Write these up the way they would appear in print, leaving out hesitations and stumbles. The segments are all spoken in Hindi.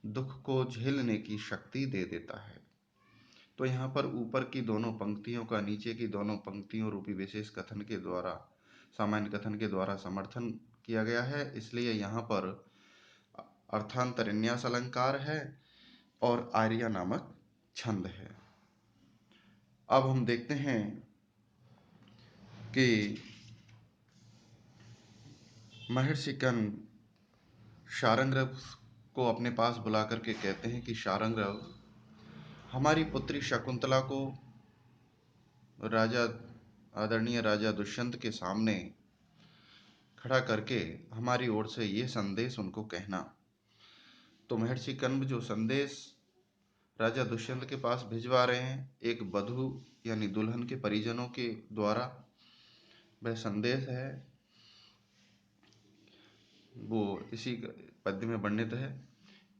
दुख को झेलने की शक्ति दे देता है। तो यहाँ पर ऊपर की दोनों पंक्तियों का नीचे की दोनों पंक्तियों रूपी विशेष कथन के द्वारा, सामान्य कथन के द्वारा समर्थन किया गया है, इसलिए यहाँ पर अर्थांतरन्यास अलंकार है और आर्या नामक छंद है। अब हम देखते हैं कि महर्षि कण्व शार्ङ्गदेव को अपने पास बुला करके कहते हैं कि शार्ङ्गदेव, हमारी पुत्री शकुंतला को राजा, आदरणीय राजा दुष्यंत के सामने खड़ा करके हमारी ओर से ये संदेश उनको कहना। तो महर्षि कण्व जो संदेश राजा दुष्यंत के पास भिजवा रहे हैं, एक वधू यानी दुल्हन के परिजनों के द्वारा वह संदेश है, वो इसी पद्य में वर्णित है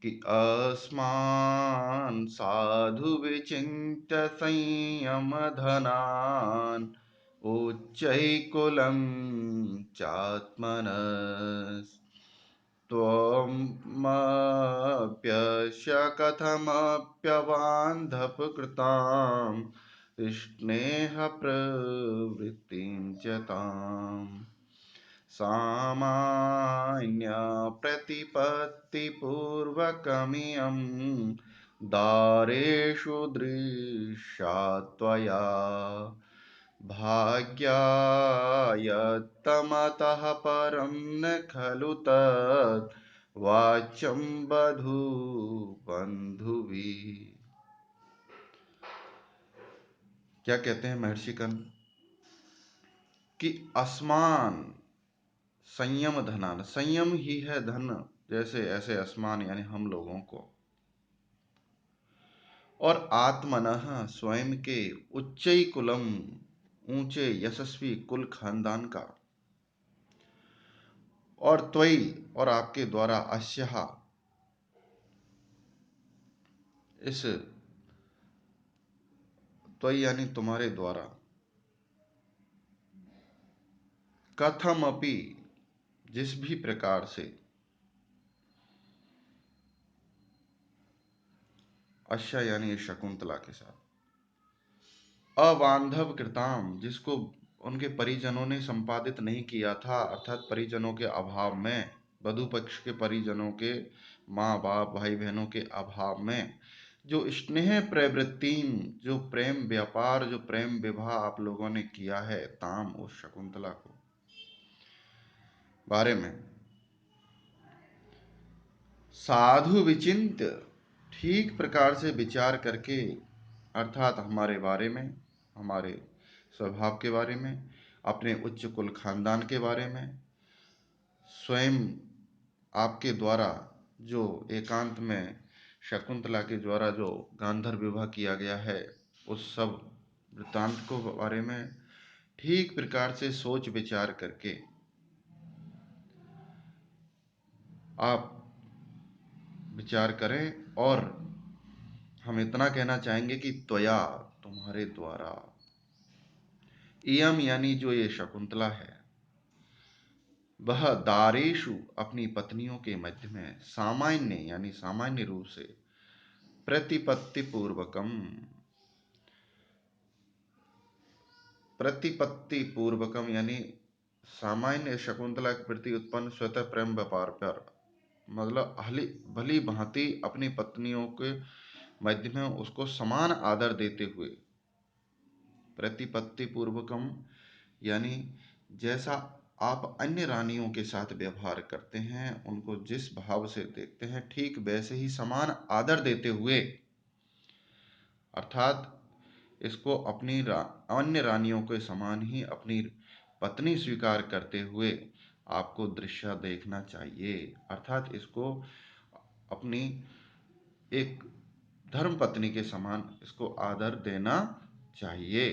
कि अस्मान् साधु विचिन्त्य संयम धनान् उच्चैकुलं चात्मनस्त्वमप्यस्य कथमप्यवान्धपकृतां स्नेहप्रवृत्तिं च ताम् सामान्यप्रतिपत्तिपूर्वकमियं दारेषु दृश्या त्वया भाग्यायत्तमतः परं न खलु तत् वाच्यं वधूबन्धुभिः। क्या कहते हैं महर्षि कण्व कि अस्मान संयम धनान, संयम ही है धन, जैसे ऐसे असमान यानी हम लोगों को, और आत्मनः स्वयं के, उच्चई कुलम ऊंचे यशस्वी कुल खानदान का, और त्वयि और आपके द्वारा, अस्यहा इस त्वयि यानी तुम्हारे द्वारा, कथमपि जिस भी प्रकार से, अश्या यानी शकुंतला के साथ, अबांधव कृताम जिसको उनके परिजनों ने संपादित नहीं किया था, अर्थात परिजनों के अभाव में, वधू पक्ष के परिजनों के, माँ बाप भाई बहनों के अभाव में, जो स्नेह प्रवृत्ति, जो प्रेम व्यापार, जो प्रेम विवाह आप लोगों ने किया है, ताम उस शकुंतला को बारे में, साधु विचिंत ठीक प्रकार से विचार करके, अर्थात हमारे बारे में, हमारे स्वभाव के बारे में, अपने उच्च कुल खानदान के बारे में, स्वयं आपके द्वारा जो एकांत में शकुंतला के द्वारा जो गांधर्व विवाह किया गया है, उस सब वृत्तांत को बारे में ठीक प्रकार से सोच विचार करके आप विचार करें। और हम इतना कहना चाहेंगे कि त्वया तुम्हारे द्वारा, इयम यानी जो ये शकुंतला है, वह दारेशु अपनी पत्नियों के मध्य में, सामान्य यानी सामान्य रूप से, प्रतिपत्ति पूर्वकम, प्रतिपत्ति पूर्वकम यानी सामान्य शकुंतला के प्रति उत्पन्न स्वतः प्रेम व्यापार पर, मतलब भली भांति अपनी पत्नियों के मध्य में उसको समान आदर देते हुए, प्रतिपत्ति पूर्वकम यानी जैसा आप अन्य रानियों के साथ व्यवहार करते हैं, उनको जिस भाव से देखते हैं, ठीक वैसे ही समान आदर देते हुए, अर्थात इसको अपनी अन्य रानियों के समान ही अपनी पत्नी स्वीकार करते हुए आपको दृश्य देखना चाहिए, अर्थात इसको अपनी एक धर्म पत्नी के समान इसको आदर देना चाहिए।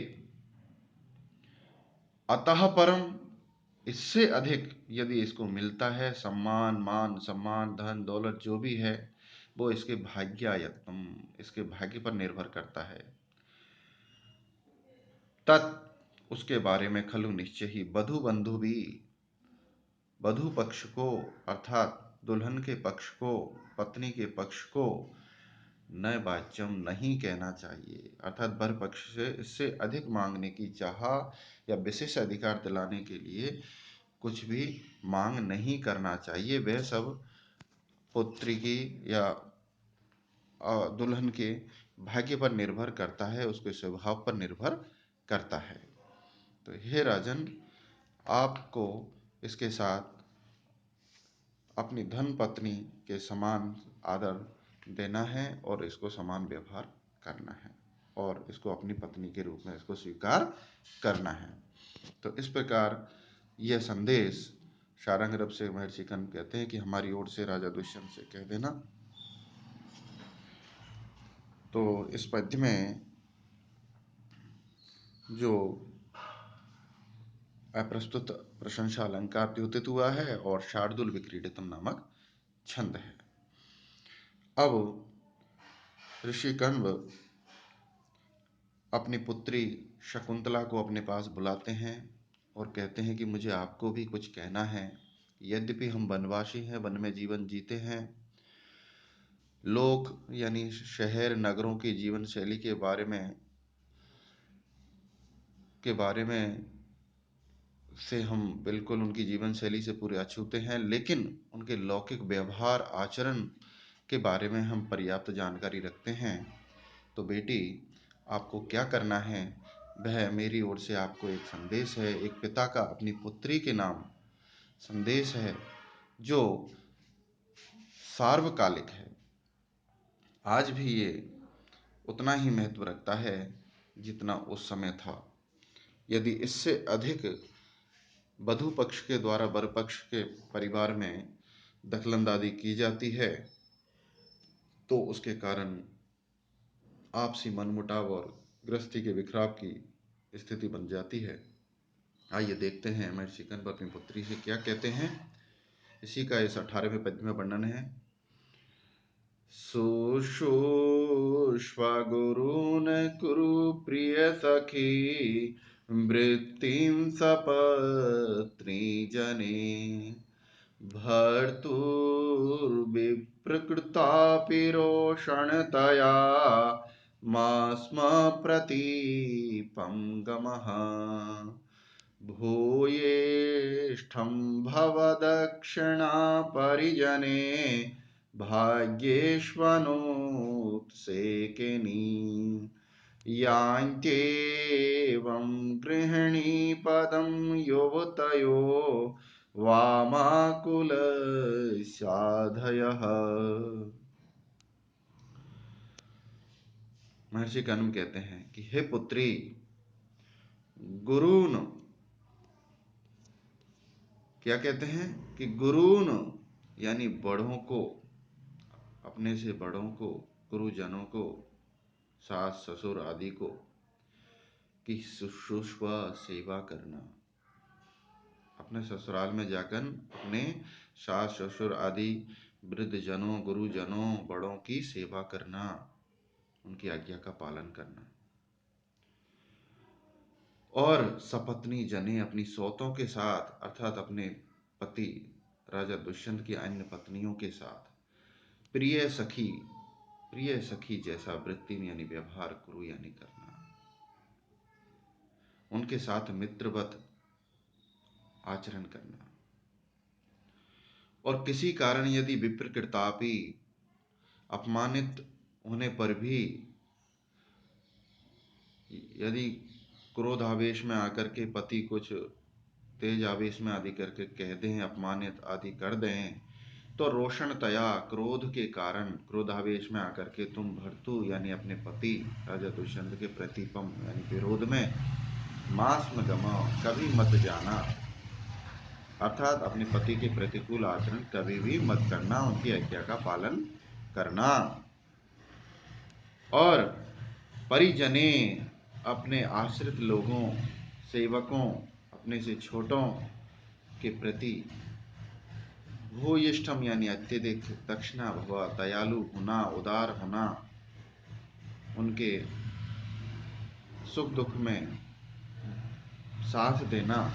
अतः परम, इससे अधिक यदि इसको मिलता है, सम्मान, मान सम्मान, धन दौलत जो भी है, वो इसके भाग्यायत्तम, इसके भाग्य पर निर्भर करता है, तत् उसके बारे में, खलु निश्चय ही, वधु बंधु भी, वधु पक्ष को, अर्थात दुल्हन के पक्ष को, पत्नी के पक्ष को न वाच्यम नहीं कहना चाहिए, अर्थात वर पक्ष से इससे अधिक मांगने की चाह या विशेष अधिकार दिलाने के लिए कुछ भी मांग नहीं करना चाहिए। वह सब पुत्री की या दुल्हन के भाग्य पर निर्भर करता है, उसके स्वभाव पर निर्भर करता है। तो हे राजन, आपको इसके साथ अपनी धन पत्नी के समान आदर देना है और इसको समान व्यवहार करना है और इसको अपनी पत्नी के रूप में इसको स्वीकार करना है। तो इस प्रकार यह संदेश शार्ंगरव से महर्षि कण्व कहते हैं कि हमारी ओर से राजा दुष्यंत से कह देना। तो इस पद्य में जो अप्रस्तुत प्रशंसा अलंकार द्योतित हुआ है और शार्दूल विक्रीडितम नामक छंद है। अब ऋषि कण्व अपनी पुत्री शकुंतला को अपने पास बुलाते हैं और कहते हैं कि मुझे आपको भी कुछ कहना है। यद्यपि हम वनवासी हैं, वन में जीवन जीते हैं, लोक यानी शहर नगरों की जीवन शैली के बारे में से हम बिल्कुल उनकी जीवन शैली से पूरे अछूते हैं, लेकिन उनके लौकिक व्यवहार आचरण के बारे में हम पर्याप्त जानकारी रखते हैं। तो बेटी, आपको क्या करना है वह मेरी ओर से आपको एक संदेश है, एक पिता का अपनी पुत्री के नाम संदेश है जो सार्वकालिक है। आज भी ये उतना ही महत्व रखता है जितना उस समय था। यदि इससे अधिक वधू पक्ष के द्वारा वर पक्ष के परिवार में दखलंदाजी की जाती है तो उसके कारण आपसी मनमुटाव और गृहस्थी के बिखराव की स्थिति बन जाती है। आइए देखते हैं महर्षि कण्व अपनी पुत्री से क्या कहते हैं। इसी का इस 18वें पद्य में वर्णन है। सुषुष्वा गुरून् कुरु प्रिय सखी वृत्तिं सपत्नी जने भर्तुर्विप्रकृतापि रोषणतया मा स्म प्रतीपं गमः भूयेष्ठं भव दक्षिणा परिजने भाग्येष्वनुत्सेकिनी यान्त्येवं गृहिणीपदं युवतयो वामाकुलस्याधयः। महर्षि कण्व कहते हैं कि हे पुत्री, गुरून्, क्या कहते हैं कि गुरून् यानी बड़ों को, अपने से बड़ों को, गुरुजनों को, सास ससुर आदि को की शुश्रूषा सेवा करना। अपने ससुराल में जाकर अपने सास ससुर आदि वृद्धजनों, गुरुजनों, बड़ों की सेवा करना, उनकी आज्ञा का पालन करना। और सपत्नी जने, अपनी सौतों के साथ अर्थात अपने पति राजा दुष्यंत की अन्य पत्नियों के साथ प्रिय सखी जैसा वृत्ति में यानी व्यवहार करो यानी करना, उनके साथ मित्रवत आचरण करना। और किसी कारण यदि विप्रकृतापि, अपमानित होने पर भी, यदि क्रोधावेश में आकर के पति कुछ तेज आवेश में आदि करके कह दें, अपमानित आदि कर दें, तो रोषणतया, क्रोध के कारण, क्रोधावेश में आकर के तुम भर्तु यानी अपने पति राजा दुष्यंत के प्रतिपम यानी विरोध में मास्म गमो, कभी मत जाना, अर्थात अपने पति के प्रतिकूल आचरण कभी भी मत करना, उनकी आज्ञा का पालन करना। और परिजने, अपने आश्रित लोगों, सेवकों, अपने से छोटों के प्रति भूयिष्ठम यानी अत्यधिक दक्षिणा भव, दयालु होना, उदार होना, उनके सुख दुख में साथ देना।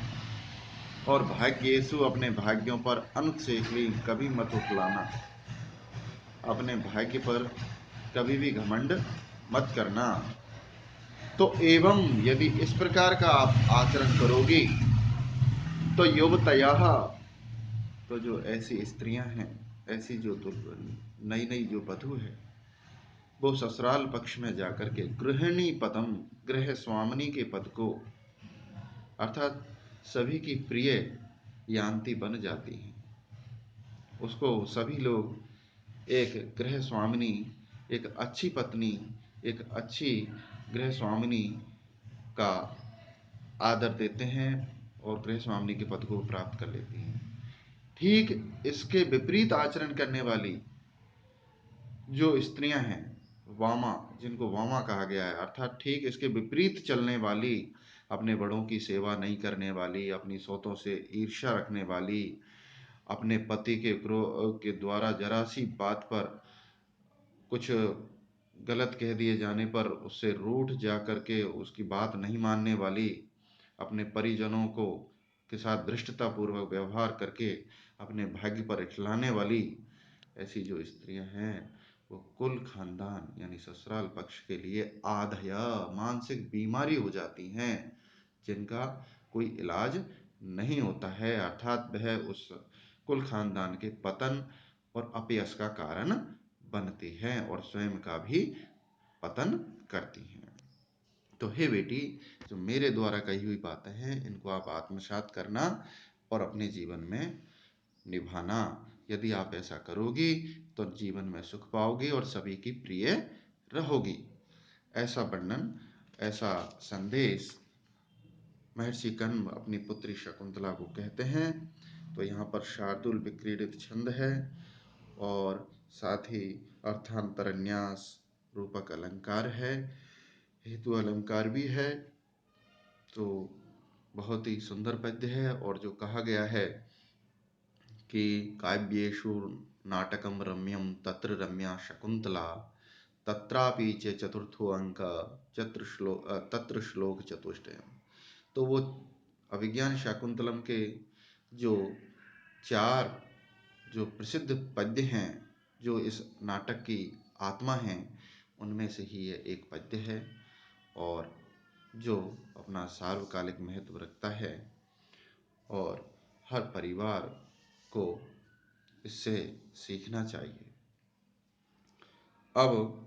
और भाग्येषु अपने भाग्यों पर अनुत्सेकली कभी मत उठलाना। अपने भाग्य पर कभी भी घमंड मत करना। तो एवं यदि इस प्रकार का आप आचरण करोगी तो युवतयः, तो जो ऐसी स्त्रियां हैं, ऐसी जो नई नई जो वधू है, वो ससुराल पक्ष में जाकर के गृहिणी पदम, गृह स्वामिनी के पद को, अर्थात सभी की प्रिय यान्ति बन जाती हैं। उसको सभी लोग एक गृह स्वामिनी, एक अच्छी पत्नी, एक अच्छी गृह स्वामिनी का आदर देते हैं और गृह स्वामिनी के पद को प्राप्त कर लेती हैं। ठीक इसके विपरीत आचरण करने वाली जो स्त्रियां हैं, वामा, जिनको वामा कहा गया है, अर्थात ठीक इसके विपरीत चलने वाली, अपने बड़ों की सेवा नहीं करने वाली, अपनी सौतों से ईर्ष्या रखने वाली, अपने पति के क्रोध के द्वारा जरा सी बात पर कुछ गलत कह दिए जाने पर उससे रूठ जा करके उसकी बात नहीं मानने वाली, अपने परिजनों को के साथ धृष्टतापूर्वक व्यवहार करके अपने भाग्य पर इठलाने वाली ऐसी जो स्त्रियां हैं, वो कुल खानदान यानी ससुराल पक्ष के लिए आधया, मानसिक बीमारी हो जाती हैं, जिनका कोई इलाज नहीं होता है। अर्थात वह उस कुल खानदान के पतन और अपयश का कारण बनती हैं और स्वयं का भी पतन करती हैं। तो हे बेटी, जो मेरे द्वारा कही हुई बातें हैं, इनको आप आत्मसात करना और अपने जीवन में निभाना। यदि आप ऐसा करोगी तो जीवन में सुख पाओगी और सभी की प्रिय रहोगी। ऐसा वर्णन, ऐसा संदेश महर्षि कण्व अपनी पुत्री शकुंतला को कहते हैं। तो यहाँ पर शार्दूल विक्रीडित छंद है और साथ ही अर्थांतरन्यास रूपक अलंकार है, हेतु अलंकार भी है। तो बहुत ही सुंदर पद्य है। और जो कहा गया है कि काव्येषु नाटकम रम्यम तत्र रम्या शकुंतला तत्रापि च चतुर्थो अंक तत्र श्लोक चतुष्टयम्। तो वो अभिज्ञान शाकुंतलम के जो 4 जो प्रसिद्ध पद्य हैं, जो इस नाटक की आत्मा हैं, उनमें से ही ये एक पद्य है और जो अपना सार्वकालिक महत्व रखता है और हर परिवार को इससे सीखना चाहिए। अब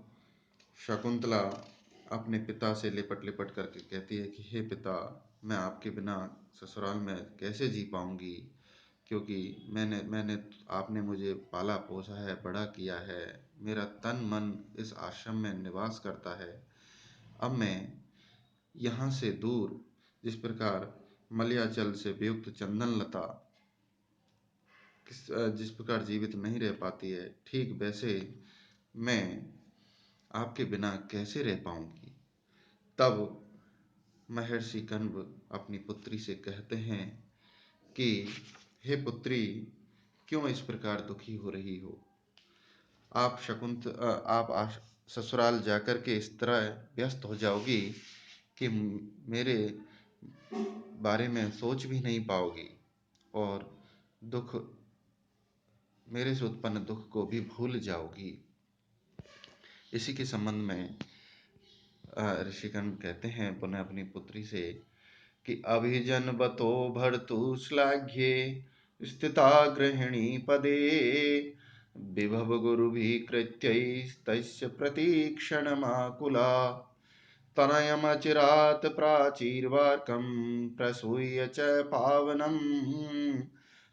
शकुंतला अपने पिता से लिपट लिपट करके कहती है कि हे पिता, मैं आपके बिना ससुराल में कैसे जी पाऊंगी, क्योंकि मैंने आपने मुझे पाला पोसा है, बड़ा किया है, मेरा तन मन इस आश्रम में निवास करता है। अब मैं यहाँ से दूर, जिस प्रकार मलयाचल से वियुक्त चंदन लता जिस प्रकार जीवित नहीं रह पाती है, ठीक वैसे मैं आपके बिना कैसे रह पाऊंगी। तब महर्षि कण्व अपनी पुत्री से कहते हैं कि हे पुत्री, क्यों इस प्रकार दुखी हो रही हो। आप ससुराल जाकर के इस तरह व्यस्त हो जाओगी कि मेरे बारे में सोच भी नहीं पाओगी और दुख, मेरे से उत्पन्न दुख को भी भूल जाओगी। इसी के संबंध में ऋषिगण कहते हैं पुनः अपनी पुत्री से कि अभिजनवतो भर्तु श्लाघ्ये स्थिता गृहिणी पदे विभव गुरुभिकृत्यैस्तस्य प्रतीक्षणमाकुला तनयमचिरात् प्राचीर्वार्कं प्रसूय च पावनं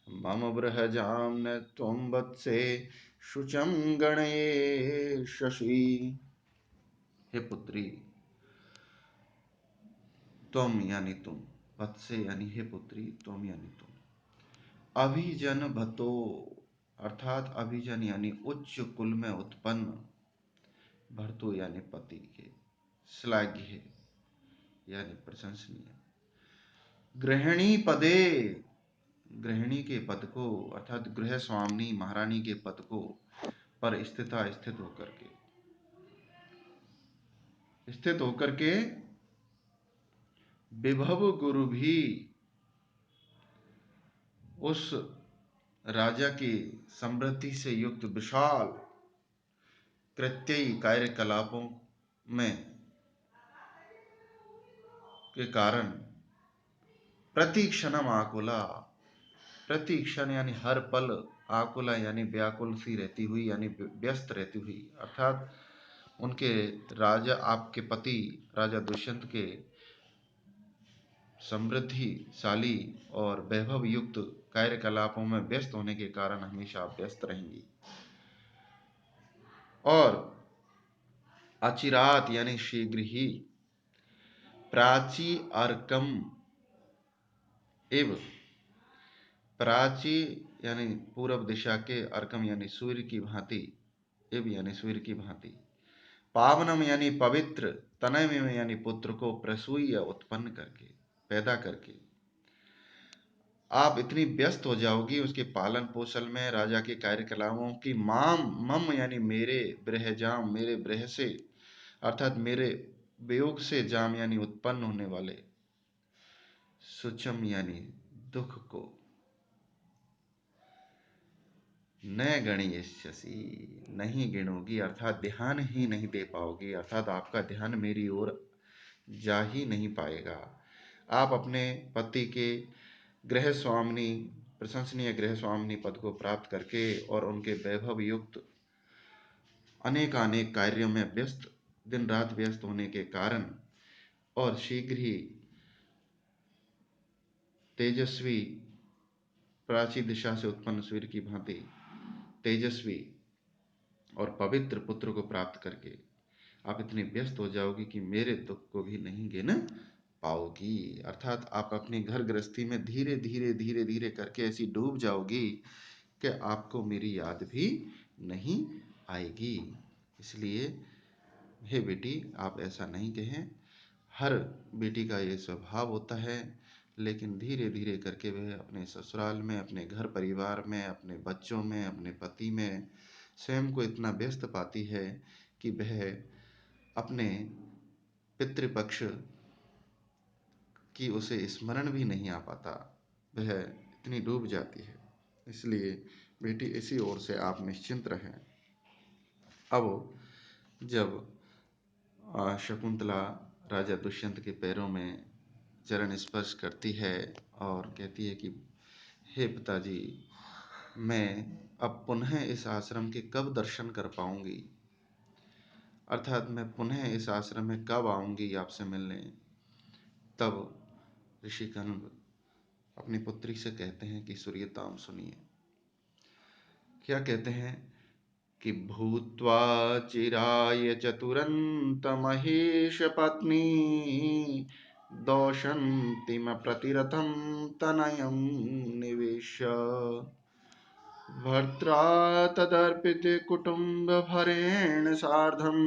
मम बृहजां न त्वं वत्से शुचं गणये शशि। हे पुत्री, त्वम यानी तुम, वत्से यानी हे पुत्री, त्वम यानी तुम, अभिजन भतो अर्थात अभिजन यानी उच्च कुल में उत्पन्न, भर्तु यानी पति के, श्लाघ्य यानी प्रशंसनीय, गृहिणी पदे गृहिणी के पद को अर्थात गृह स्वामिनी महारानी के पद को पर स्थित होकर के विभव गुरु भी उस राजा की समृद्धि से युक्त विशाल कृत्ययी कार्यकलापों में के कारण प्रतिक्षणम आकुला, प्रतिक्षण यानी हर पल, आकुला यानी व्याकुल सी रहती हुई, यानी व्यस्त रहती हुई, अर्थात उनके राजा, आपके पति राजा दुष्यंत के समृद्धिशाली और वैभव युक्त कार्यकलापों में व्यस्त होने के कारण हमेशा व्यस्त रहेंगी। और अचिरात यानी शीघ्र ही, प्राची अर्कम एव, प्राची यानी पूर्व दिशा के, अर्कम यानी सूर्य की भांति, एव यानी सूर्य की भांति, पावनम यानी पवित्र, तनयम यानी पुत्र को प्रसूय उत्पन्न करके, पैदा करके आप इतनी व्यस्त हो जाओगी उसके पालन पोषण में, राजा के कार्यकलापों की, माम मम यानी मेरे, ब्रहजाम मेरे ब्रह से, अर्थात मेरे वियोग से, जाम यानी उत्पन्न होने वाले, सुचम यानी दुख को, न गणयस्यसि नहीं गिनोगी, अर्थात ध्यान ही नहीं दे पाओगी, अर्थात आपका ध्यान मेरी ओर जा ही नहीं पाएगा। आप अपने पति के गृह स्वामिनी, प्रशंसनीय गृह स्वामिनी पद को प्राप्त करके और उनके वैभव युक्त अनेकानेक कार्यों में व्यस्त, दिन रात व्यस्त होने के कारण, और शीघ्र ही तेजस्वी, प्राची दिशा से उत्पन्न सूर्य की भांति तेजस्वी और पवित्र पुत्र को प्राप्त करके आप इतनी व्यस्त हो जाओगी कि मेरे दुख को भी नहीं गिन पाओगी, अर्थात आप अपनी घर गृहस्थी में धीरे धीरे धीरे धीरे करके ऐसी डूब जाओगी कि आपको मेरी याद भी नहीं आएगी। इसलिए हे बेटी, आप ऐसा नहीं कहें। हर बेटी का ये स्वभाव होता है, लेकिन धीरे धीरे करके वह अपने ससुराल में, अपने घर परिवार में, अपने बच्चों में, अपने पति में स्वयं को इतना व्यस्त पाती है कि वह अपने पितृपक्ष की उसे स्मरण भी नहीं आ पाता, वह इतनी डूब जाती है। इसलिए बेटी, इसी ओर से आप निश्चिंत रहें। अब जब शकुंतला राजा दुष्यंत के पैरों में चरण स्पर्श करती है और कहती है कि हे पिताजी, मैं अब पुनः इस आश्रम के कब दर्शन कर पाऊंगी, अर्थात मैं पुनः इस आश्रम में कब आऊंगी आपसे मिलने। तब ऋषि कण्व अपनी पुत्री से कहते हैं कि सूर्यताम सुनिए। क्या कहते हैं कि भूत्वा चिराय चतुरंत महेश पत्नी दोषंतिम प्रतिरथम तनयम निवेश्य भर्त्रा तदर्पित कुटुंब भरेण सार्धम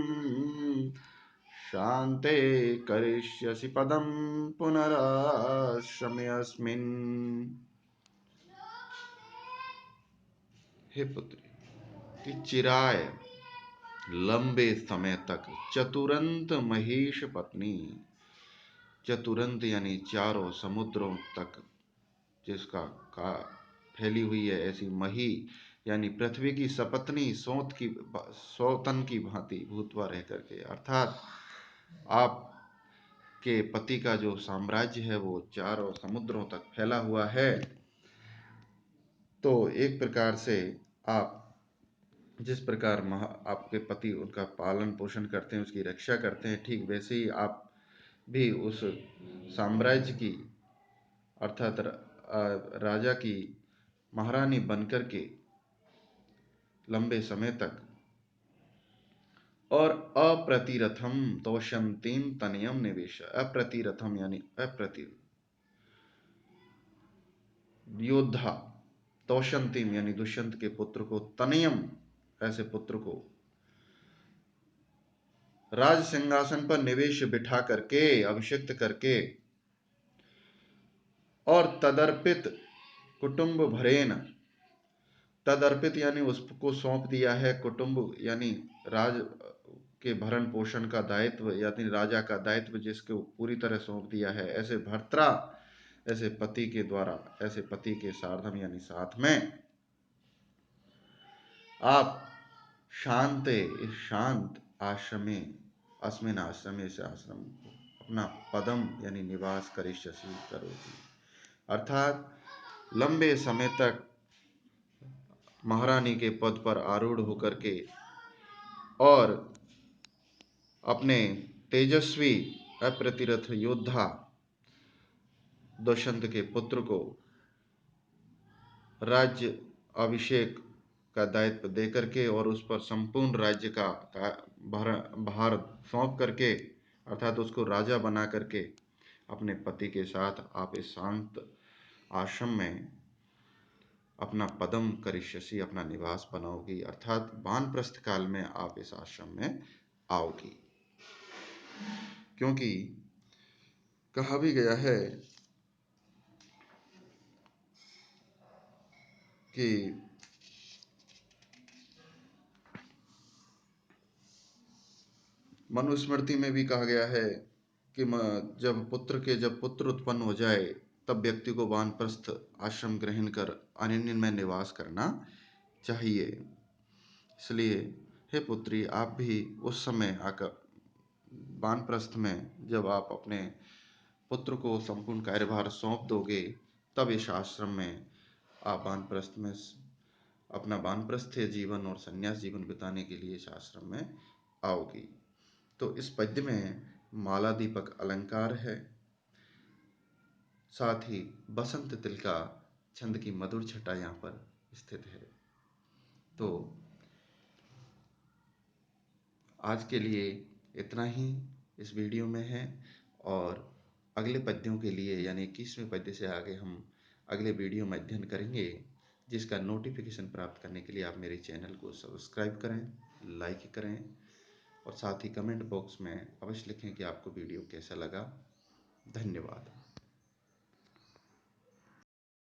शांते करिष्यसि पदम पुनराश्रमेऽस्मिन्। हे पुत्री, कि चिराय लंबे समय तक, चतुरंत महेश पत्नी, चतुरंत यानी चारों समुद्रों तक जिसका का फैली हुई है ऐसी मही, यानी पृथ्वी की सपत्नी, सौतन की भांति भूतवा रह करके, अर्थात आप के पति का जो साम्राज्य है वो चारों समुद्रों तक फैला हुआ है। तो एक प्रकार से आप जिस प्रकार आपके पति उनका पालन पोषण करते हैं, उसकी रक्षा करते हैं, ठीक वैसे ही आप भी उस साम्राज्य की, अर्थात राजा की महारानी बनकर के लंबे समय तक, और अप्रतिरथम तोषंतीम तनयम निवेश, अप्रतिरथम यानी अप्रति योद्धा, तोषंतीम यानी दुष्यंत के पुत्र को, तनयम ऐसे पुत्र को राज सिंहासन पर निवेश बिठा करके, अभिषिक्त करके, और तदर्पित कुटुंब भरेन, तदर्पित यानी उसको सौंप दिया है, कुटुंब यानी राज के भरण पोषण का दायित्व, यानी राजा का दायित्व जिसको पूरी तरह सौंप दिया है, ऐसे भर्त्रा ऐसे पति के द्वारा, ऐसे पति के सार्धम यानी साथ में आप शांत आश्रमे, अस्मिन आश्रमे से आश्रम को अपना पदम यानी निवास करिष्यसि करोगी, अर्थात लंबे समय तक महारानी के पद पर आरूढ़ होकर के और अपने तेजस्वी अप्रतिरथ योद्धा दुष्यंत के पुत्र को राज्य अभिषेक का दायित्व दे करके और उस पर संपूर्ण राज्य का भार सौंप करके, अर्थात उसको राजा बना करके अपने पति के साथ आप इस शांत आश्रम में अपना पदम करिष्यसि, अपना निवास बनाओगी, अर्थात वानप्रस्थ काल में आप इस आश्रम में आओगी। क्योंकि कहा भी गया है कि मनुस्मृति में भी कहा गया है कि जब पुत्र उत्पन्न हो जाए तब व्यक्ति को वानप्रस्थ आश्रम ग्रहण कर अरण्य में निवास करना चाहिए। इसलिए हे पुत्री, आप भी उस समय आकर वानप्रस्थ में जब आप अपने पुत्र को संपूर्ण कार्यभार सौंप दोगे, तब इस आश्रम में आप वानप्रस्थ में अपना वानप्रस्थीय जीवन और संन्यास जीवन बिताने के लिए इस आश्रम में आओगी। तो इस पद्य में माला दीपक अलंकार है, साथ ही बसंत तिल का छंद की मधुर छटा यहाँ पर स्थित है। तो आज के लिए इतना ही इस वीडियो में है, और अगले पद्यों के लिए यानी 21वें पद्य से आगे हम अगले वीडियो में अध्ययन करेंगे, जिसका नोटिफिकेशन प्राप्त करने के लिए आप मेरे चैनल को सब्सक्राइब करें, लाइक करें और साथ ही कमेंट बॉक्स में अवश्य लिखें कि आपको वीडियो कैसा लगा। धन्यवाद।